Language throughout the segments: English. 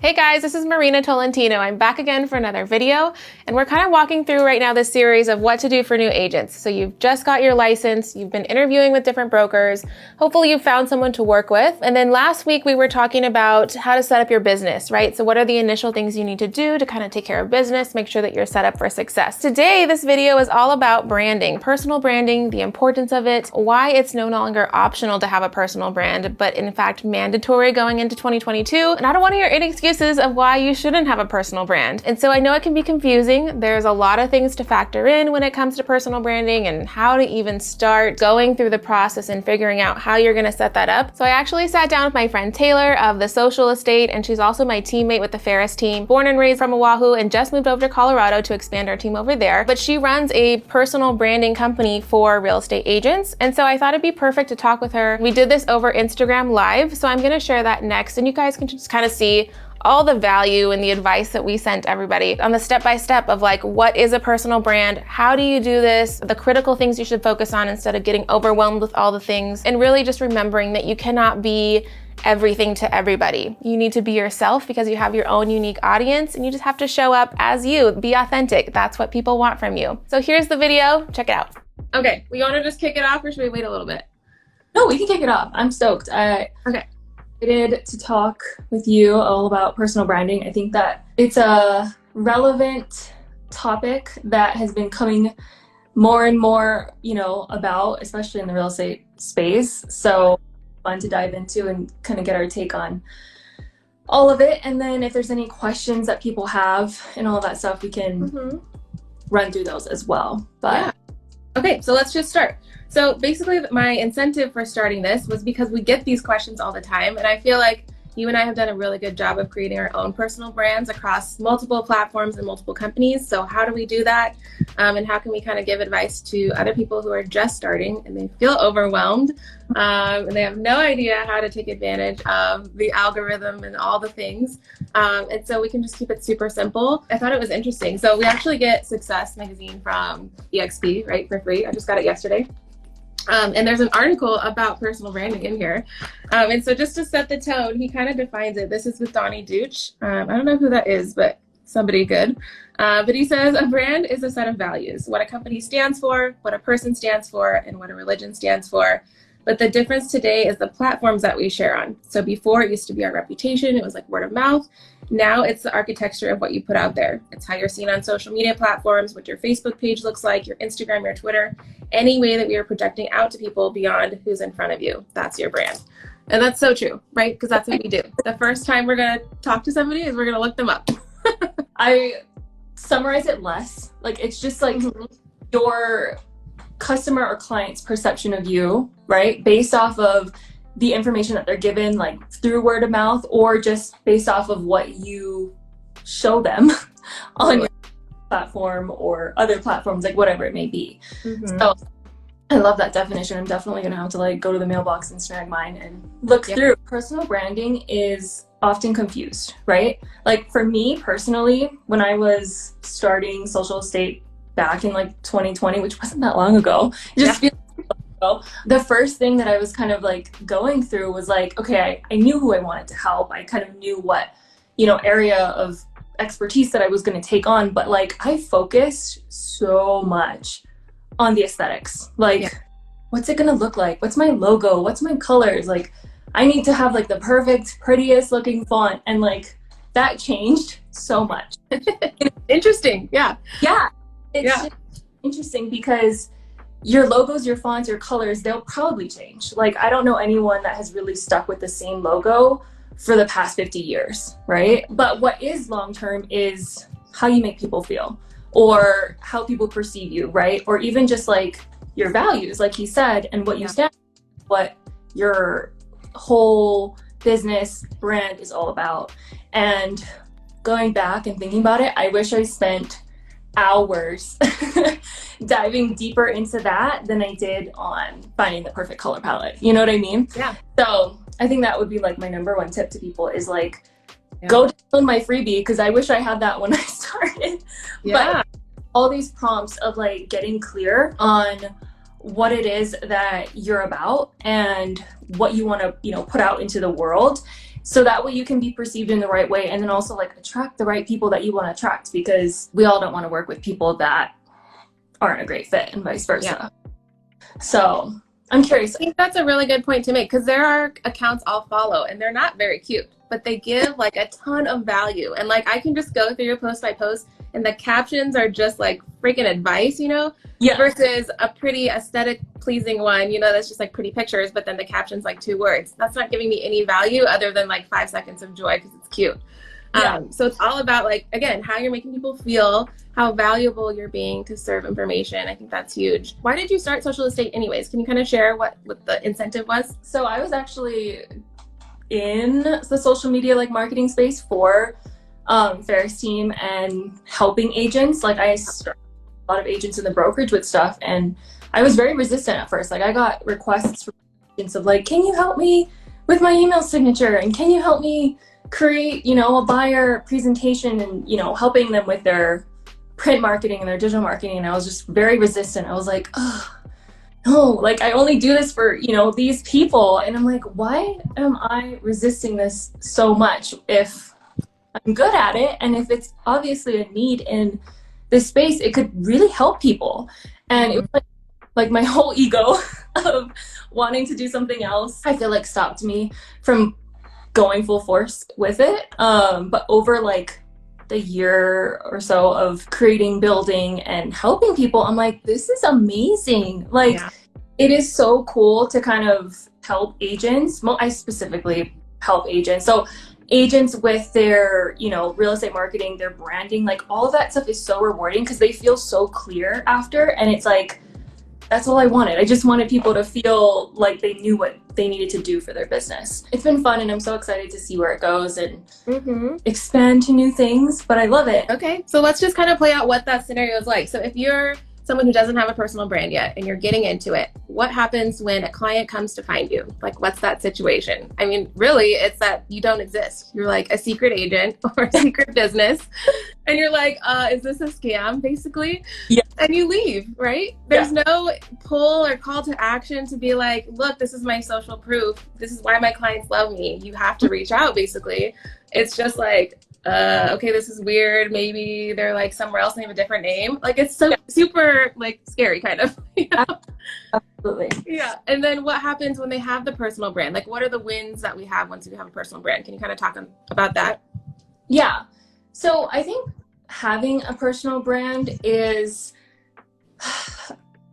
Hey guys, this is Marina Tolentino. I'm back again for another video, and we're kind of walking through right now this series of what to do for new agents. So you've just got your license, you've been interviewing with different brokers, hopefully you've found someone to work with. And then last week we were talking about how to set up your business, right? So what are the initial things you need to do to kind of take care of business, make sure that you're set up for success. Today, this video is all about branding, personal branding, the importance of it, why it's no longer optional to have a personal brand, but in fact mandatory going into 2022. And I don't want to hear any excuses of why you shouldn't have a personal brand. And so I know it can be confusing. There's a lot of things to factor in when it comes to personal branding and how to even start going through the process and figuring out how you're gonna set that up. So I actually sat down with my friend Taylor of The Social Estate, and she's also my teammate with the Ferris team, born and raised from Oahu and just moved over to Colorado to expand our team over there. But she runs a personal branding company for real estate agents. And so I thought it'd be perfect to talk with her. We did this over Instagram Live, so I'm gonna share that next, and you guys can just kind of see all the value and the advice that we sent everybody on the step-by-step of like, what is a personal brand? How do you do this? The critical things you should focus on instead of getting overwhelmed with all the things, and really just remembering that you cannot be everything to everybody. You need to be yourself because you have your own unique audience, and you just have to show up as you, be authentic. That's what people want from you. So here's the video, check it out. Okay, we want to just kick it off, or should we wait a little bit? No, we can kick it off. I'm stoked. Okay. Excited to talk with you all about personal branding. I think that it's a relevant topic that has been coming more and more, about, especially in the real estate space. So fun to dive into and kind of get our take on all of it. And then if there's any questions that people have and all of that stuff, we can run through those as well. But yeah. Okay, so let's just start. So basically my incentive for starting this was because we get these questions all the time, and I feel like you and I have done a really good job of creating our own personal brands across multiple platforms and multiple companies. So how do we do that? And how can we kind of give advice to other people who are just starting and they feel overwhelmed and they have no idea how to take advantage of the algorithm and all the things. And so we can just keep it super simple. I thought it was interesting. So we actually get Success magazine from EXP, right, for free. I just got it yesterday. And there's an article about personal branding in here. And so just to set the tone, he kind of defines it. This is with Donnie Dooch. I don't know who that is, but somebody good. But he says, a brand is a set of values, what a company stands for, what a person stands for, and what a religion stands for. But the difference today is the platforms that we share on. So before it used to be our reputation, it was like word of mouth. Now it's the architecture of what you put out there. It's how you're seen on social media platforms, what your Facebook page looks like, your Instagram, your Twitter, any way that we are projecting out to people beyond who's in front of you. That's your brand. And that's so true, right? Because that's what we do. The first time we're gonna talk to somebody is we're gonna look them up. I summarize it less. Like, it's just like your customer or client's perception of you, right? Based off of the information that they're given, like through word of mouth, or just based off of what you show them on your platform or other platforms, like whatever it may be. So I love that definition. I'm definitely gonna have to like go to the mailbox and snag mine and look through. Personal branding is often confused, right? Like for me personally, when I was starting Social Estate back in like 2020, which wasn't that long ago, it just feels the first thing that I was kind of like going through was like, okay, I knew who I wanted to help. I kind of knew what, area of expertise that I was going to take on, but like I focused so much on the aesthetics. Like, what's it going to look like? What's my logo? What's my colors? Like, I need to have like the perfect, prettiest looking font. And like that changed so much. Interesting. Yeah. It's just interesting because your logos, your fonts, your colors, they'll probably change. Like, I don't know anyone that has really stuck with the same logo for the past 50 years, right? But what is long-term is how you make people feel or how people perceive you, right? Or even just like your values, like he said, and what you stand for, what your whole business brand is all about. And going back and thinking about it, I wish I spent hours diving deeper into that than I did on finding the perfect color palette. You know what I mean? Yeah. So I think that would be like my number one tip to people is like, go download my freebie, because I wish I had that when I started. But all these prompts of like getting clear on what it is that you're about and what you want to, put out into the world. so that way you can be perceived in the right way, and then also like attract the right people that you want to attract, because we all don't want to work with people that aren't a great fit and vice versa. So I'm curious. I think that's a really good point to make, because there are accounts I'll follow and they're not very cute, but they give like a ton of value. And like I can just go through post by post and the captions are just like freaking advice, you know, versus a pretty aesthetic pleasing one, you know, that's just like pretty pictures, but then the caption's like 2 words. That's not giving me any value other than like 5 seconds of joy because it's cute. So it's all about like, again, how you're making people feel, how valuable you're being to serve information. I think that's huge. Why did you start Social Estate anyways? Can you kind of share what the incentive was? So I was actually in the social media like marketing space for Ferris team and helping agents. Like I started a lot of agents in the brokerage with stuff, and I was very resistant at first. Like I got requests from agents of like, can you help me with my email signature? And can you help me create, you know, a buyer presentation, and, you know, helping them with their print marketing and their digital marketing. And I was just very resistant. I was like, oh, no, like I only do this for, you know, these people. And I'm like, why am I resisting this so much if I'm good at it? And if it's obviously a need in this space, it could really help people. And it was like my whole ego of wanting to do something else, I feel like stopped me from going full force with it. But over like the year or so of creating, building, and helping people, I'm like, this is amazing. Like, it is so cool to kind of help agents. I specifically help agents. So agents with their, you know, real estate marketing, their branding, like all of that stuff is so rewarding because they feel so clear after. And it's like, that's all I wanted. I just wanted people to feel like they knew what they needed to do for their business. It's been fun, and I'm so excited to see where it goes and expand to new things, but I love it. Okay, so let's just kind of play out what that scenario is like. So if you're someone who doesn't have a personal brand yet and you're getting into it, what happens when a client comes to find you? Like, what's that situation? I mean, really, it's that you don't exist. You're like a secret agent or a secret business, and you're like, is this a scam, basically? Yeah. And you leave, right? There's no pull or call to action to be like, look, this is my social proof. This is why my clients love me. You have to reach out, basically. It's just like, okay, this is weird. Maybe they're like somewhere else and they have a different name. Like, it's so super like scary kind of. You know? Absolutely. Yeah. And then what happens when they have the personal brand? Like, what are the wins that we have once we have a personal brand? Can you kind of talk about that? Yeah. So I think having a personal brand is,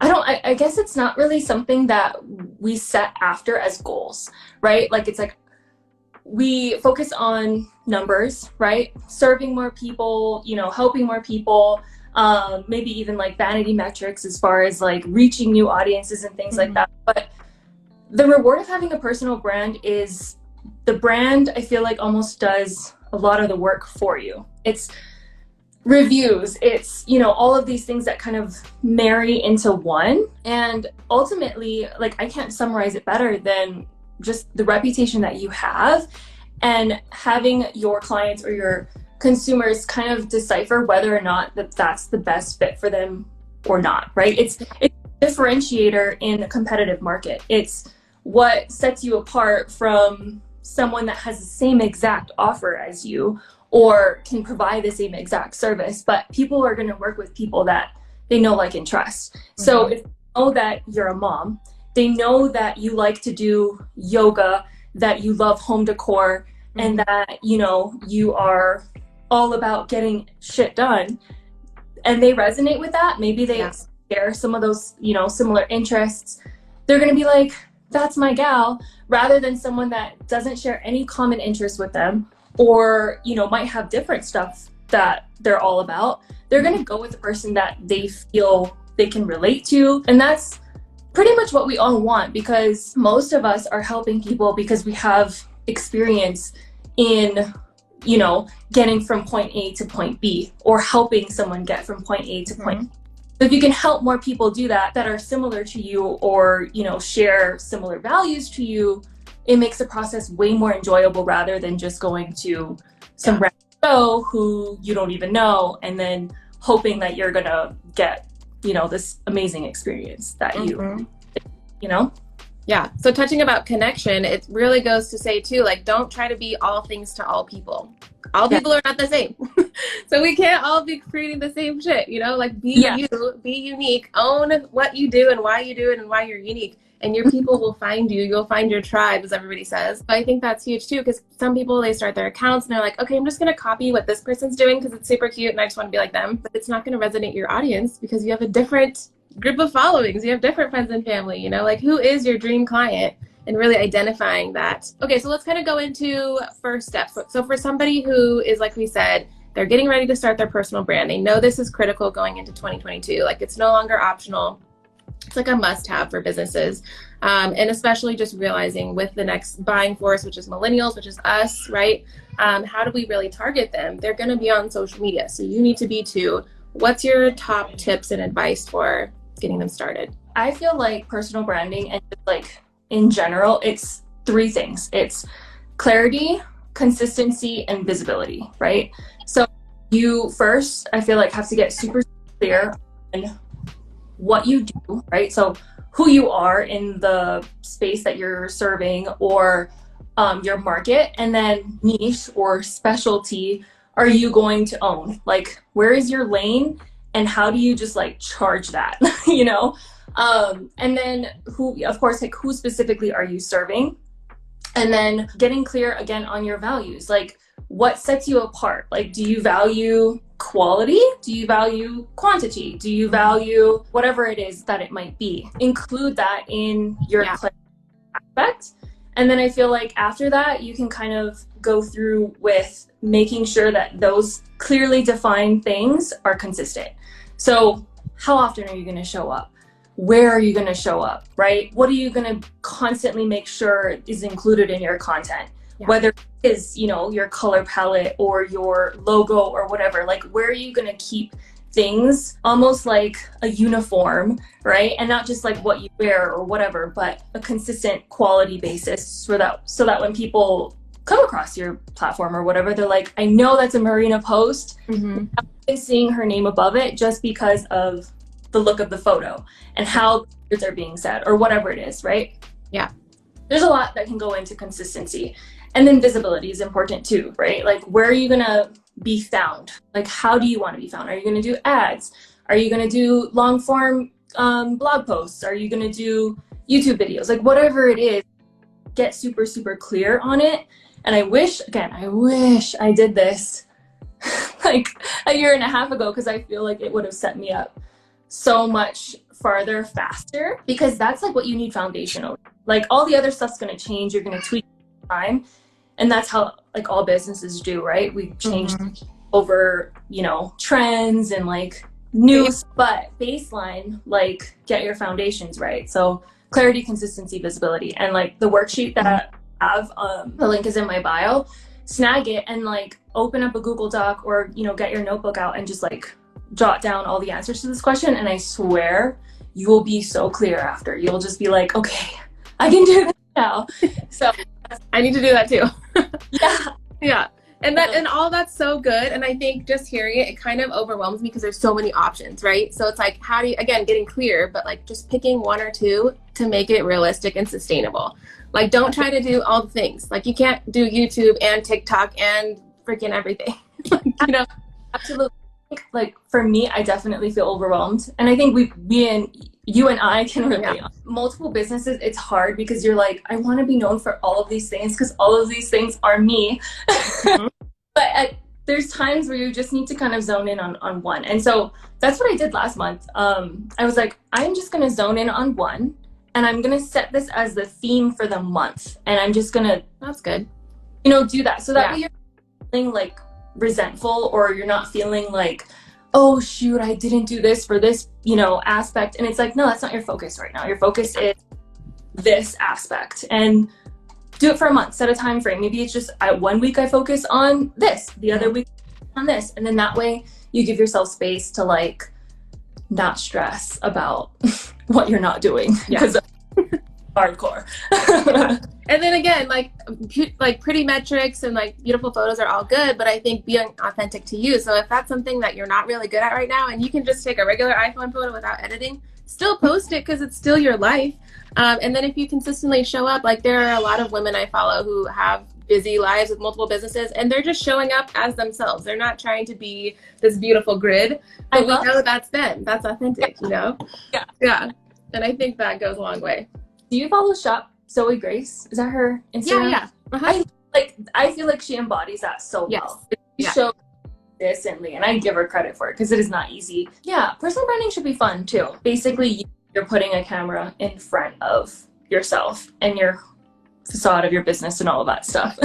I guess it's not really something that we set after as goals, right? Like, it's like, we focus on numbers, right? Serving more people, you know, helping more people, maybe even like vanity metrics as far as like reaching new audiences and things like that. But the reward of having a personal brand is the brand, I feel like, almost does a lot of the work for you. It's reviews, it's, you know, all of these things that kind of marry into one. And ultimately, like, I can't summarize it better than just the reputation that you have, and having your clients or your consumers kind of decipher whether or not that's the best fit for them or not, right? It's a differentiator in a competitive market. It's what sets you apart from someone that has the same exact offer as you or can provide the same exact service, but people are going to work with people that they know, like, and trust. So if they know that you're a mom, they know that you like to do yoga, that you love home decor, and that, you know, you are all about getting shit done, and they resonate with that. Maybe they share some of those, you know, similar interests. They're going to be like, that's my gal, rather than someone that doesn't share any common interests with them, or, you know, might have different stuff that they're all about. They're going to go with the person that they feel they can relate to. And that's pretty much what we all want, because most of us are helping people because we have experience in, you know, getting from point A to point B, or helping someone get from point A to point B. So if you can help more people do that are similar to you, or, you know, share similar values to you, it makes the process way more enjoyable rather than just going to some random show who you don't even know and then hoping that you're gonna get, you know, this amazing experience that you know? Yeah. So touching about connection, it really goes to say too, like, don't try to be all things to all people. All Yeah. people are not the same. So we can't all be creating the same shit, you know, like be Yeah. you, be unique, own what you do and why you do it and why you're unique. And your people will find you. You'll find your tribe, as everybody says. But I think that's huge too, because some people, they start their accounts and they're like, okay, I'm just going to copy what this person's doing because it's super cute and I just want to be like them. But it's not going to resonate your audience because you have a different group of followings. You have different friends and family, you know, like who is your dream client, and really identifying that. Okay, so let's kind of go into first steps. So for somebody who is, like we said, they're getting ready to start their personal brand. They know this is critical going into 2022. Like it's no longer optional. It's like a must-have for businesses. And especially just realizing with the next buying force, which is millennials, which is us, right? How do we really target them? They're going to be on social media. So you need to be too. What's your top tips and advice for getting them started? I feel like personal branding and just like in general, it's three things. It's clarity, consistency, and visibility, right? So you first, I feel like, have to get super clear on what you do, right? So who you are in the space that you're serving or your market, and then niche or specialty are you going to own? Like, where is your lane and how do you just like charge that, you know? And then who, of course, like who specifically are you serving? And then getting clear again on your values, like what sets you apart? Like, do you value quality? Do you value quantity? Do you value whatever it is that it might be? Include that in your aspect. And then I feel like after that, you can kind of go through with making sure that those clearly defined things are consistent. So how often are you going to show up? Where are you going to show up, right? What are you going to constantly make sure is included in your content? Yeah. Whether it is, you know, your color palette or your logo or whatever, like where are you going to keep things almost like a uniform, right? And not just like what you wear or whatever, but a consistent quality basis so that when people come across your platform or whatever, they're like, I know that's a Marina post. Mm-hmm. I'm seeing her name above it just because of the look of the photo and how words are being said or whatever it is, right? Yeah. There's a lot that can go into consistency. And then visibility is important too, right? Like where are you going to be found? Like how do you want to be found? Are you going to do ads? Are you going to do long form blog posts? Are you going to do YouTube videos? Like whatever it is, get super, super clear on it. And I wish I did this like a year and a half ago, because I feel like it would have set me up so much farther faster, because that's like what you need foundational. Like all the other stuff's going to change. You're going to tweak time. And that's how like all businesses do, right? We change over, you know, trends and like news, but baseline, like get your foundations right. So clarity, consistency, visibility. And like the worksheet that I have, the link is in my bio, snag it and like open up a Google Doc or, you know, get your notebook out and just like jot down all the answers to this question. And I swear you will be so clear after. You'll just be like, okay, I can do this now. So I need to do that too. Yeah. Yeah. And all that's so good. And I think just hearing it, it kind of overwhelms me because there's so many options, right? So it's like, how do you, again, getting clear, but like just picking one or two to make it realistic and sustainable. Like, don't try to do all the things. Like, you can't do YouTube and TikTok and freaking everything. Like, you know? Absolutely. Like, for me, I definitely feel overwhelmed. And I think we and you and I can relate. Yeah. Multiple businesses, it's hard because you're like, I want to be known for all of these things because all of these things are me. Mm-hmm. But there's times where you just need to kind of zone in on one. And so that's what I did last month. I was like, I'm just going to zone in on one. And I'm going to set this as the theme for the month. And I'm just going to, that's good, you know, do that. So that way you're feeling like resentful, or you're not feeling like, oh shoot, I didn't do this for this, you know, aspect. And it's like, no, that's not your focus right now. Your focus is this aspect, and do it for a month, set a time frame. Maybe it's just 1 week I focus on this, the other week on this. And then that way you give yourself space to like not stress about what you're not doing. Because hardcore. And then again, like pretty metrics and like beautiful photos are all good, but I think being authentic to you. So if that's something that you're not really good at right now, and you can just take a regular iPhone photo without editing, still post it because it's still your life. And then if you consistently show up, like there are a lot of women I follow who have busy lives with multiple businesses, and they're just showing up as themselves. They're not trying to be this beautiful grid, but we know that's them. That's authentic, you know? Yeah. Yeah. And I think that goes a long way. Do you follow Shop Zoe Grace? Is that her Instagram? Yeah. Uh-huh. I feel like she embodies that so well. She shows consistently, and I give her credit for it because it is not easy. Yeah, personal branding should be fun too. Basically, you're putting a camera in front of yourself and your facade of your business and all of that stuff.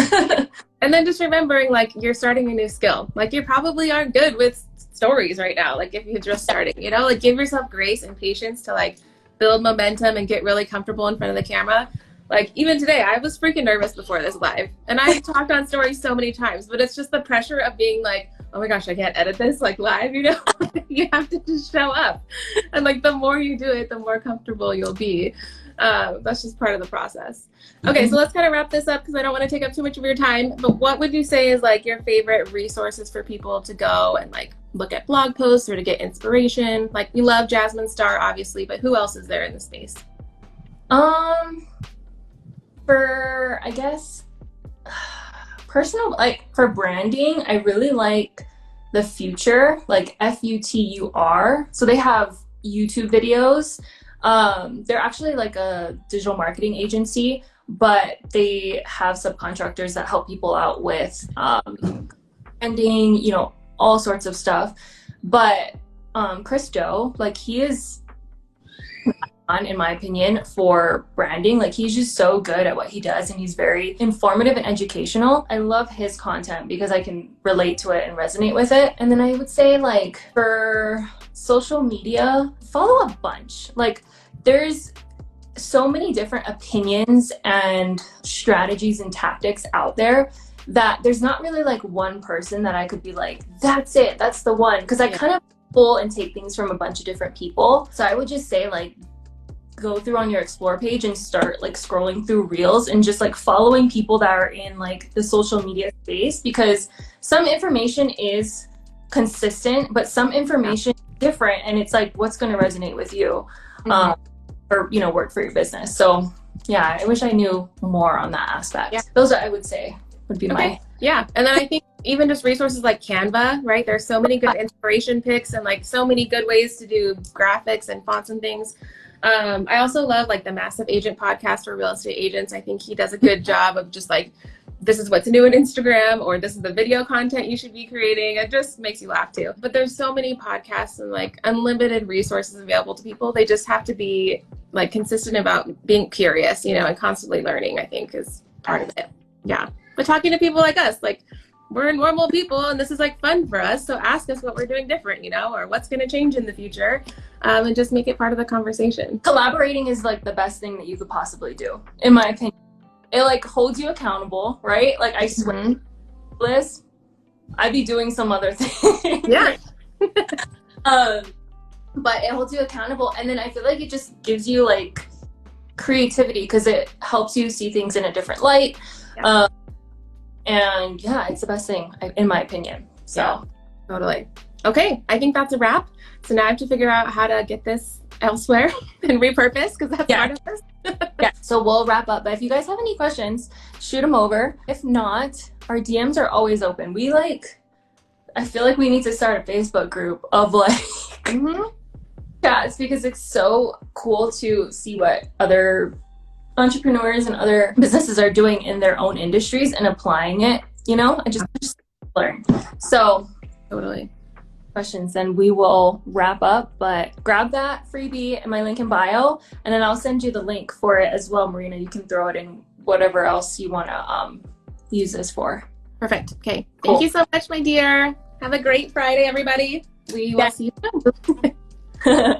And then just remembering, like, you're starting a new skill. Like, you probably aren't good with stories right now. Like, if you're just starting, you know, like, give yourself grace and patience to, like, build momentum and get really comfortable in front of the camera. Like, even today, I was freaking nervous before this live. And I've talked on stories so many times, but it's just the pressure of being like, oh my gosh, I can't edit this, like, live, you know? You have to just show up. And, like, the more you do it, the more comfortable you'll be. That's just part of the process. Okay, so let's kind of wrap this up because I don't want to take up too much of your time. But what would you say is like your favorite resources for people to go and like look at blog posts or to get inspiration? Like we love Jasmine Star, obviously, but who else is there in the space? For I guess personal, like for branding, I really like The Future, like FUTUR. So they have YouTube videos. They're actually like a digital marketing agency, but they have subcontractors that help people out with branding, you know, all sorts of stuff. But Chris Do, like he is on, in my opinion, for branding. Like he's just so good at what he does, and he's very informative and educational. I love his content because I can relate to it and resonate with it. And then I would say like for social media, follow a bunch. Like there's so many different opinions and strategies and tactics out there that there's not really like one person that I could be like, that's it, that's the one. Because I kind of pull and take things from a bunch of different people. So I would just say like, go through on your explore page and start like scrolling through reels and just like following people that are in like the social media space, because some information is consistent, but some information is different, and it's like what's going to resonate with you or you know work for your business. So yeah, I wish I knew more on that aspect. Those are, I would say, would be my and then I think even just resources like Canva, right? There's so many good inspiration picks and like so many good ways to do graphics and fonts and things. I also love like the Massive Agent podcast for real estate agents. I think he does a good job of just like, this is what's new on Instagram, or this is the video content you should be creating. It just makes you laugh too. But there's so many podcasts and like unlimited resources available to people. They just have to be like consistent about being curious, you know, and constantly learning, I think is part of it. Yeah. But talking to people like us, like we're normal people and this is like fun for us. So ask us what we're doing different, you know, or what's going to change in the future, and just make it part of the conversation. Collaborating is like the best thing that you could possibly do, in my opinion. It like holds you accountable, right? Like I swear, Liz, I'd be doing some other thing. Yeah. But it holds you accountable, and then I feel like it just gives you like creativity because it helps you see things in a different light. And yeah, it's the best thing in my opinion. So totally. Okay, I think that's a wrap. So now I have to figure out how to get this elsewhere and repurpose, because that's part of this. So we'll wrap up. But if you guys have any questions, shoot them over. If not, our DMs are always open. We like, I feel like we need to start a Facebook group of like chats, because it's so cool to see what other entrepreneurs and other businesses are doing in their own industries and applying it, you know, and just learn. So totally. Questions, then we will wrap up, but grab that freebie in my link in bio, and then I'll send you the link for it as well, Marina. You can throw it in whatever else you want to use this for. Perfect. Okay. Cool. Thank you so much, my dear. Have a great Friday, everybody. We will see you soon.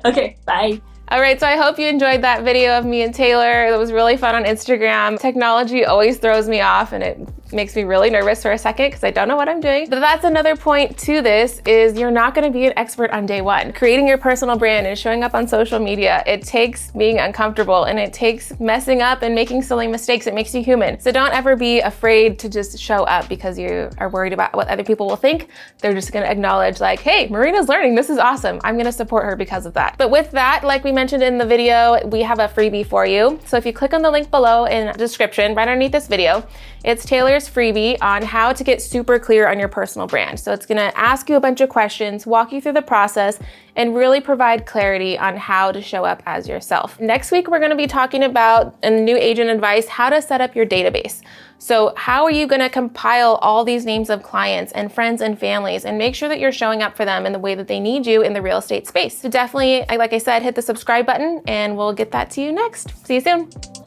Okay, bye. All right, so I hope you enjoyed that video of me and Taylor. It was really fun on Instagram. Technology always throws me off, and it makes me really nervous for a second because I don't know what I'm doing. But that's another point to this is you're not going to be an expert on day one. Creating your personal brand and showing up on social media, it takes being uncomfortable and it takes messing up and making silly mistakes. It makes you human. So don't ever be afraid to just show up because you are worried about what other people will think. They're just going to acknowledge like, hey, Marina's learning. This is awesome. I'm going to support her because of that. But with that, like we mentioned in the video, we have a freebie for you. So if you click on the link below in the description, right underneath this video, it's Taylor's freebie on how to get super clear on your personal brand. So it's gonna ask you a bunch of questions, walk you through the process, and really provide clarity on how to show up as yourself. Next week, we're gonna be talking about, in new agent advice, how to set up your database. So how are you gonna compile all these names of clients and friends and families and make sure that you're showing up for them in the way that they need you in the real estate space? So definitely, like I said, hit the subscribe button and we'll get that to you next. See you soon.